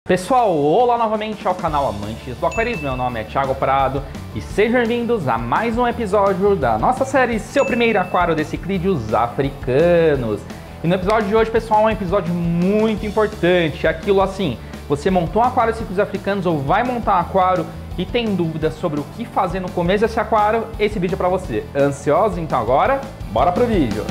Pessoal, olá novamente ao canal Amantes do Aquarismo, meu nome é Thiago Prado e sejam bem-vindos a mais um episódio da nossa série Seu Primeiro Aquário de Ciclídeos Africanos. E no episódio de hoje, pessoal, é um episódio muito importante, aquilo assim, você montou um aquário de ciclídeos africanos ou vai montar um aquário e tem dúvidas sobre o que fazer no começo desse aquário, esse vídeo é pra você. Ansiosos? Então agora, bora pro vídeo!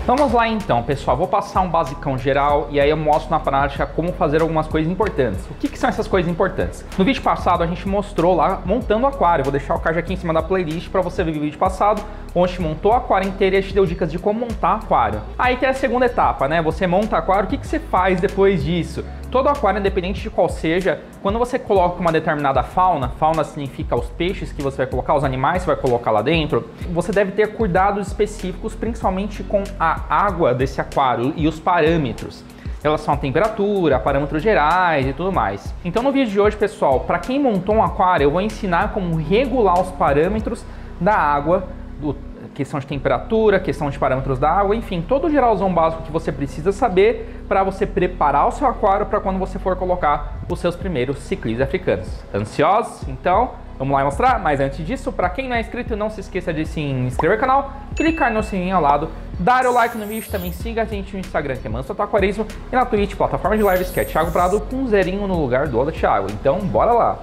Vamos lá então, pessoal, vou passar um basicão geral e aí eu mostro na prática como fazer algumas coisas importantes. O que são essas coisas importantes? No vídeo passado a gente mostrou lá montando o aquário, vou deixar o card aqui em cima da playlist para você ver o vídeo passado, onde a gente montou o aquário inteiro e a gente deu dicas de como montar o aquário. Aí tem a segunda etapa, né? Você monta o aquário, o que você faz depois disso? Todo aquário, independente de qual seja, quando você coloca uma determinada fauna, fauna significa os peixes que você vai colocar, os animais que você vai colocar lá dentro, você deve ter cuidados específicos, principalmente com a água desse aquário e os parâmetros. Relação à temperatura, parâmetros gerais e tudo mais. Então no vídeo de hoje, pessoal, para quem montou um aquário, eu vou ensinar como regular os parâmetros da água, questão de temperatura, questão de parâmetros da água, enfim, todo o geralzão básico que você precisa saber para você preparar o seu aquário para quando você for colocar os seus primeiros ciclídeos africanos. Ansiosos? Então, vamos lá mostrar? Mas antes disso, para quem não é inscrito, não se esqueça de se inscrever no canal, clicar no sininho ao lado, dar o like no vídeo, também siga a gente no Instagram, que é Manso Aquarismo, e na Twitch, plataforma de lives, que é Thiago Prado, com um zerinho no lugar do outro Thiago. Então, bora lá!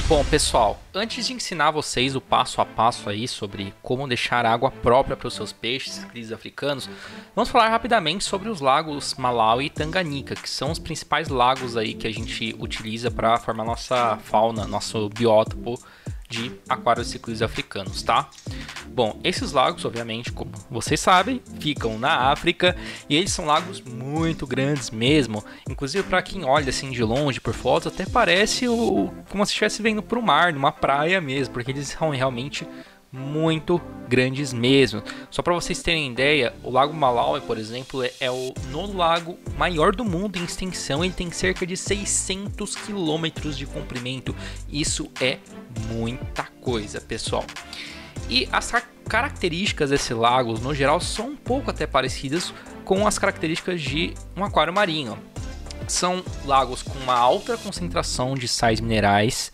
Bom, pessoal, antes de ensinar vocês o passo a passo aí sobre como deixar água própria para os seus peixes, ciclídeos africanos, vamos falar rapidamente sobre os lagos Malawi e Tanganyika, que são os principais lagos aí que a gente utiliza para formar nossa fauna, nosso biótopo de aquários ciclídeos africanos, tá? Bom, esses lagos, obviamente, como vocês sabem, ficam na África e eles são lagos muito grandes mesmo. Inclusive, para quem olha assim de longe por fotos, até parece como se estivesse vendo para o mar, numa praia mesmo, porque eles são realmente muito grandes mesmo. Só para vocês terem ideia, o Lago Malawi, por exemplo, é o nono lago maior do mundo em extensão. Ele tem cerca de 600 quilômetros de comprimento. Isso é muita coisa, pessoal. E as características desses lagos, no geral, são um pouco até parecidas com as características de um aquário marinho. São lagos com uma alta concentração de sais minerais,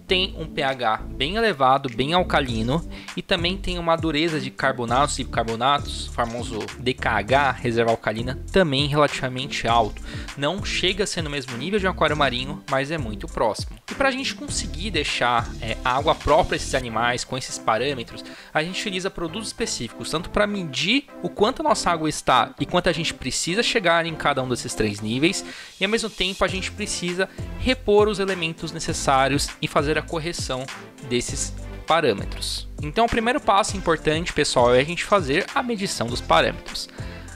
tem um pH bem elevado, bem alcalino, e também tem uma dureza de carbonatos e bicarbonatos, famoso DKH, reserva alcalina, também relativamente alto. Não chega a ser no mesmo nível de um aquário marinho, mas é muito próximo. E para a gente conseguir deixar água própria a esses animais com esses parâmetros, a gente utiliza produtos específicos, tanto para medir o quanto a nossa água está e quanto a gente precisa chegar em cada um desses três níveis, e ao mesmo tempo a gente precisa repor os elementos necessários e fazer a correção desses parâmetros. Então o primeiro passo importante, pessoal, é a gente fazer a medição dos parâmetros.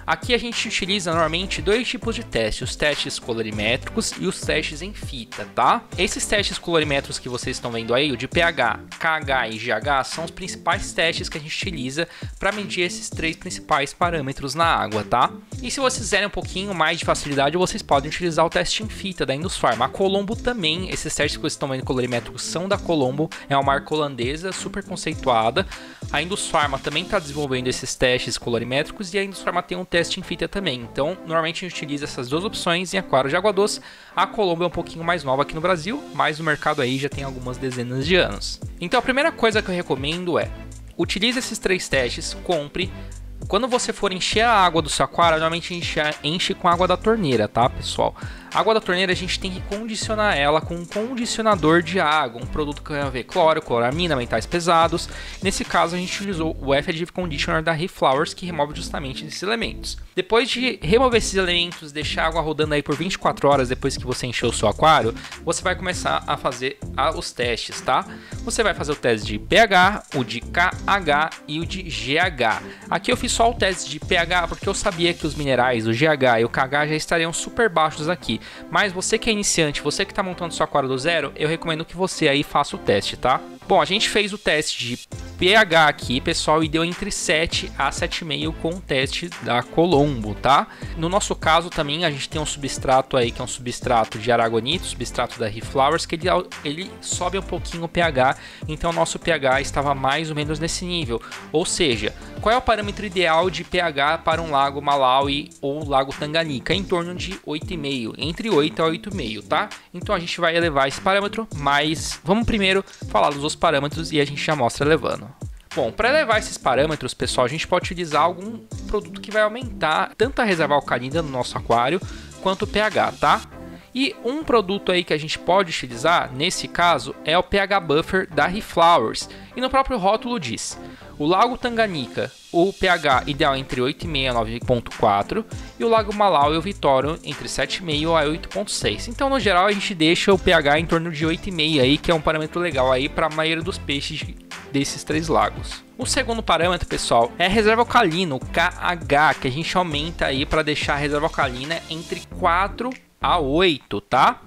Aqui a gente utiliza normalmente dois tipos de testes, os testes colorimétricos e os testes em fita, tá? Esses testes colorimétricos que vocês estão vendo aí, o de pH, KH e GH, são os principais testes que a gente utiliza para medir esses três principais parâmetros na água, tá? E se vocês quiserem um pouquinho mais de facilidade, vocês podem utilizar o teste em fita da Indusfarma. A Colombo também, esses testes que vocês estão vendo colorimétricos são da Colombo, é uma marca holandesa super conceituada. A Indusfarma também está desenvolvendo esses testes colorimétricos e a Indusfarma tem um teste em fita também. Então, normalmente a gente utiliza essas duas opções em aquário de água doce. A Colombo é um pouquinho mais nova aqui no Brasil, mas o mercado aí já tem algumas dezenas de anos. Então, a primeira coisa que eu recomendo é utilize esses três testes, compre. Quando você for encher a água do seu aquário, normalmente a gente enche com água da torneira, tá, pessoal? A água da torneira a gente tem que condicionar ela com um condicionador de água, um produto que vai haver cloro, cloramina, metais pesados. Nesse caso a gente utilizou o F-Additive Conditioner da Reflowers, que remove justamente esses elementos. Depois de remover esses elementos, deixar a água rodando aí por 24 horas depois que você encheu o seu aquário, você vai começar a fazer os testes, tá? Você vai fazer o teste de pH, o de KH e o de GH. Aqui eu fiz só o teste de pH porque eu sabia que os minerais, o GH e o KH já estariam super baixos aqui. Mas você que é iniciante, você que está montando seu aquário do zero, eu recomendo que você aí faça o teste, tá? Bom, a gente fez o teste de pH aqui, pessoal, e deu entre 7 a 7,5 com o teste da Colombo, tá? No nosso caso também a gente tem um substrato aí que é um substrato de aragonito, substrato da Reflowers, que ele sobe um pouquinho o pH, então o nosso pH estava mais ou menos nesse nível. Ou seja, qual é o parâmetro ideal de pH para um lago Malawi ou lago Tanganyika? Em torno de 8,5, entre 8 a 8,5, tá? Então a gente vai elevar esse parâmetro, mas vamos primeiro falar dos outros parâmetros e a gente já mostra elevando. Bom, para elevar esses parâmetros, pessoal, a gente pode utilizar algum produto que vai aumentar tanto a reserva alcalina no nosso aquário quanto o pH, tá? E um produto aí que a gente pode utilizar, nesse caso, é o pH Buffer da Reflowers. E no próprio rótulo diz: o lago Tanganyika, o pH ideal entre 8,5 a 9,4 e o lago Malawi ou Vitória entre 7,5 a 8,6. Então, no geral, a gente deixa o pH em torno de 8,5 aí, que é um parâmetro legal aí para a maioria dos peixes desses 3 lagos. O segundo parâmetro, pessoal, é a reserva alcalina, o KH, que a gente aumenta aí para deixar a reserva alcalina entre 4 a 8, tá?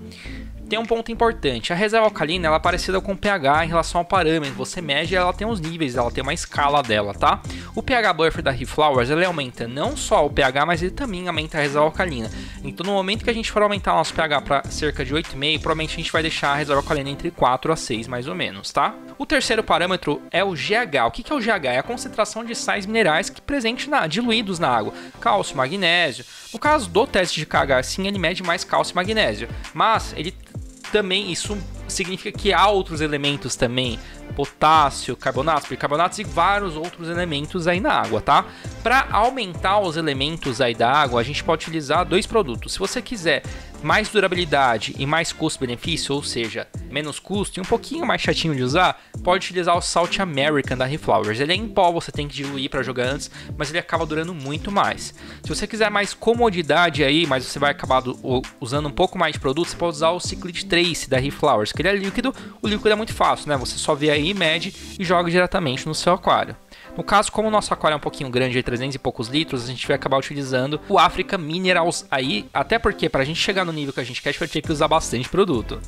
Tem um ponto importante, a reserva alcalina ela é parecida com o pH em relação ao parâmetro, você mede, ela tem uns níveis, ela tem uma escala dela, tá? O pH Buffer da Reflowers, ele aumenta não só o pH, mas ele também aumenta a reserva alcalina. Então no momento que a gente for aumentar o nosso pH para cerca de 8,5, provavelmente a gente vai deixar a reserva alcalina entre 4 a 6 mais ou menos, tá? O terceiro parâmetro é o GH. O que é o GH? É a concentração de sais minerais que presente diluídos na água, cálcio, magnésio. No caso do teste de KH, sim, ele mede mais cálcio e magnésio, mas ele também, isso significa que há outros elementos também, potássio, carbonatos, bicarbonatos e vários outros elementos aí na água, tá? Para aumentar os elementos aí da água, a gente pode utilizar 2 produtos. Se você quiser mais durabilidade e mais custo-benefício, ou seja, menos custo e um pouquinho mais chatinho de usar, pode utilizar o Salt American da Reflowers. Ele é em pó, você tem que diluir para jogar antes, mas ele acaba durando muito mais. Se você quiser mais comodidade aí, mas você vai acabar usando um pouco mais de produto, você pode usar o Cyclid Trace da Reflowers, que ele é líquido. O líquido é muito fácil, né? Você só vê aí, mede e joga diretamente no seu aquário. No caso, como o nosso aquário é um pouquinho grande, de 300 e poucos litros, a gente vai acabar utilizando o Africa Minerals aí, até porque para a gente chegar no nível que a gente quer, a gente vai ter que usar bastante produto.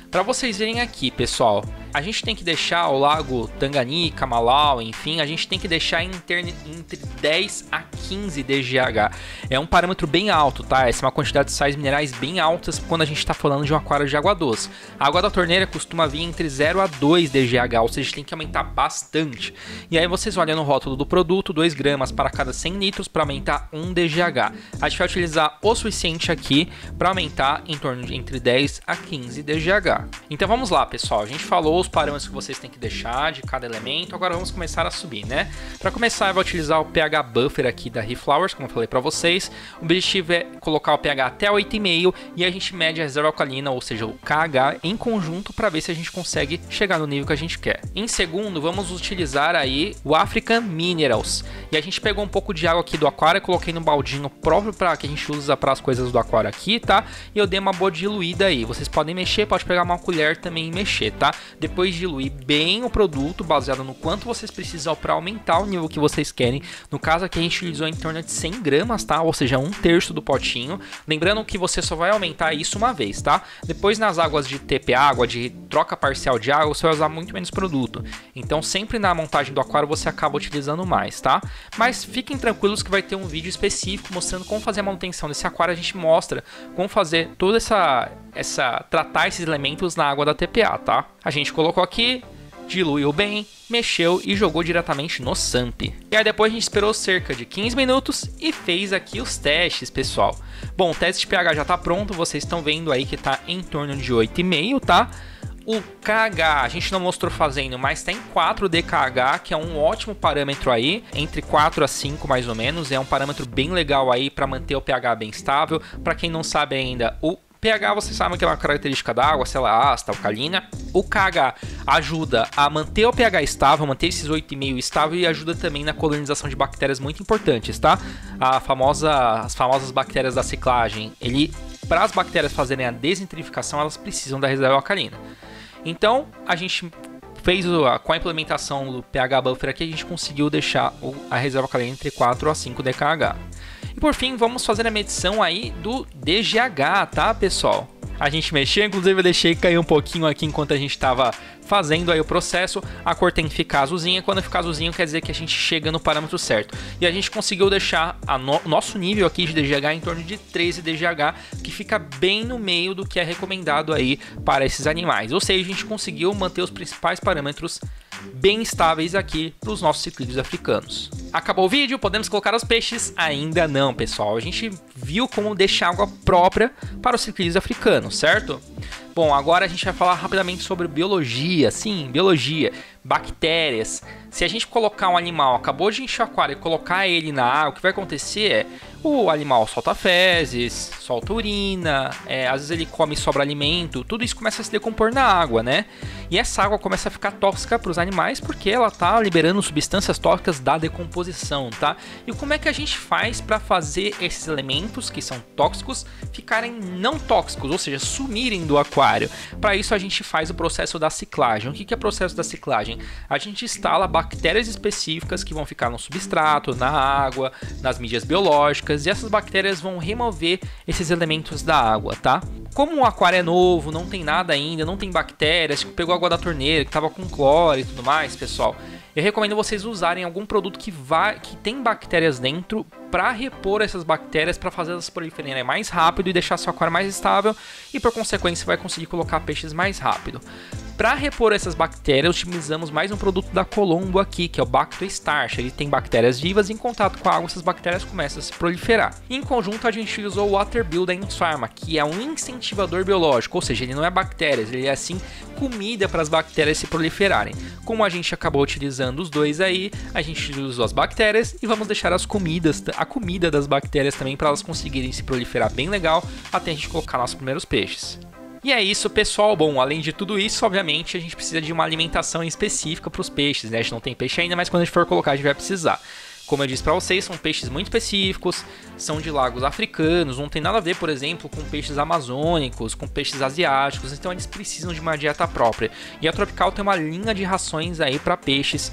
Para vocês verem aqui, pessoal, a gente tem que deixar o lago Tanganyika, Malawi, enfim, a gente tem que deixar entre 10 a 15 DGH. É um parâmetro bem alto, tá? Essa é uma quantidade de sais minerais bem altas quando a gente está falando de um aquário de água doce. A água da torneira costuma vir entre 0 a 2 DGH, ou seja, a gente tem que aumentar bastante. E aí vocês olham no rótulo do produto, 2 gramas para cada 100 litros para aumentar 1 DGH. A gente vai utilizar o suficiente aqui para aumentar em torno de entre 10 a 15 DGH. Então vamos lá, pessoal, a gente falou os parâmetros que vocês têm que deixar de cada elemento, agora vamos começar a subir, né? Para começar, eu vou utilizar o pH Buffer aqui da Reflowers, como eu falei para vocês. O objetivo é colocar o pH até 8,5 e a gente mede a reserva alcalina, ou seja, o KH, em conjunto para ver se a gente consegue chegar no nível que a gente quer. Em segundo, vamos utilizar aí o African Minerals. E a gente pegou um pouco de água aqui do aquário, coloquei no baldinho próprio para que a gente usa para as coisas do aquário aqui, tá? E eu dei uma boa diluída aí. Vocês podem mexer, pode pegar uma colher também e mexer, tá? Depois diluir bem o produto, baseado no quanto vocês precisam para aumentar o nível que vocês querem. No caso aqui a gente utilizou em torno de 100 gramas, tá? Ou seja, 1/3 do potinho. Lembrando que você só vai aumentar isso uma vez, tá? Depois nas águas de TP água, de troca parcial de água, você vai usar muito menos produto. Então sempre na montagem do aquário você acaba utilizando mais, tá? Mas fiquem tranquilos que vai ter um vídeo específico mostrando como fazer a manutenção desse aquário. A gente mostra como fazer toda tratar esses elementos na água da TPA, tá? A gente colocou aqui, diluiu bem, mexeu e jogou diretamente no SUMP. E aí depois a gente esperou cerca de 15 minutos e fez aqui os testes, pessoal. Bom, o teste de pH já tá pronto, vocês estão vendo aí que tá em torno de 8,5, tá? O KH a gente não mostrou fazendo, mas tem 4 DKH, que é um ótimo parâmetro aí, entre 4 a 5 mais ou menos, é um parâmetro bem legal aí para manter o pH bem estável. Para quem não sabe ainda, o pH, vocês sabem que é uma característica da água, se ela é ácida, alcalina. O KH ajuda a manter o pH estável, manter esses 8,5 estável e ajuda também na colonização de bactérias muito importantes, tá? As famosas bactérias da ciclagem, para as bactérias fazerem a desnitrificação, elas precisam da reserva alcalina. Então, a gente fez com a implementação do pH Buffer aqui, a gente conseguiu deixar a reserva alcalina entre 4 a 5 DKH. E por fim, vamos fazer a medição aí do DGH, tá, pessoal? A gente mexeu, inclusive eu deixei cair um pouquinho aqui enquanto a gente estava fazendo aí o processo. A cor tem que ficar azulzinha, quando ficar azulzinho quer dizer que a gente chega no parâmetro certo. E a gente conseguiu deixar nosso nível aqui de DGH em torno de 13 DGH, que fica bem no meio do que é recomendado aí para esses animais. Ou seja, a gente conseguiu manter os principais parâmetros bem estáveis aqui para os nossos ciclídeos africanos. Acabou o vídeo? Podemos colocar os peixes? Ainda não, pessoal. A gente viu como deixar água própria para os ciclídeos africanos, certo? Bom, agora a gente vai falar rapidamente sobre biologia. Sim, biologia, bactérias. Se a gente colocar um animal, acabou de encher o aquário e colocar ele na água, o que vai acontecer é o animal solta fezes, solta urina, às vezes ele come e sobra alimento, tudo isso começa a se decompor na água, né? E essa água começa a ficar tóxica para os animais porque ela tá liberando substâncias tóxicas da decomposição, tá? E como é que a gente faz para fazer esses elementos que são tóxicos ficarem não tóxicos, ou seja, sumirem do aquário? Para isso a gente faz o processo da ciclagem. O que é o processo da ciclagem? A gente instala bactérias específicas que vão ficar no substrato, na água, nas mídias biológicas, e essas bactérias vão remover esses elementos da água, tá? Como o aquário é novo, não tem nada ainda, não tem bactérias, pegou água da torneira, que estava com cloro e tudo mais, pessoal, eu recomendo vocês usarem algum produto que tem bactérias dentro para repor essas bactérias, para fazer elas proliferarem mais rápido e deixar seu aquário mais estável e, por consequência, vai conseguir colocar peixes mais rápido. Para repor essas bactérias, utilizamos mais um produto da Colombo aqui, que é o Bacto Starch. Ele tem bactérias vivas e em contato com a água, essas bactérias começam a se proliferar. Em conjunto, a gente usou o Water Builder Pharma, que é um incentivador biológico, ou seja, ele não é bactérias, ele é assim comida para as bactérias se proliferarem. Como a gente acabou utilizando os dois aí, a gente usou as bactérias e vamos deixar a comida das bactérias também para elas conseguirem se proliferar bem legal até a gente colocar nossos primeiros peixes. E é isso, pessoal. Bom, além de tudo isso, obviamente, a gente precisa de uma alimentação específica para os peixes, né? A gente não tem peixe ainda, mas quando a gente for colocar, a gente vai precisar. Como eu disse para vocês, são peixes muito específicos, são de lagos africanos, não tem nada a ver, por exemplo, com peixes amazônicos, com peixes asiáticos, então eles precisam de uma dieta própria. E a Tropical tem uma linha de rações aí para peixes,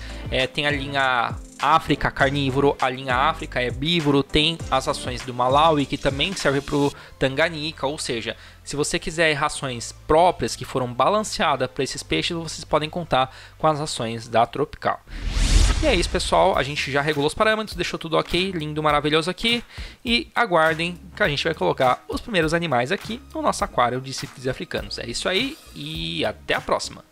tem a linha África carnívoro, a linha África é herbívoro, tem as rações do Malawi que também serve para o Tanganica, ou seja, se você quiser rações próprias que foram balanceadas para esses peixes, vocês podem contar com as rações da Tropical. E é isso, pessoal, a gente já regulou os parâmetros, deixou tudo ok, lindo, maravilhoso aqui, e aguardem que a gente vai colocar os primeiros animais aqui no nosso aquário de ciclídeos africanos. É isso aí e até a próxima!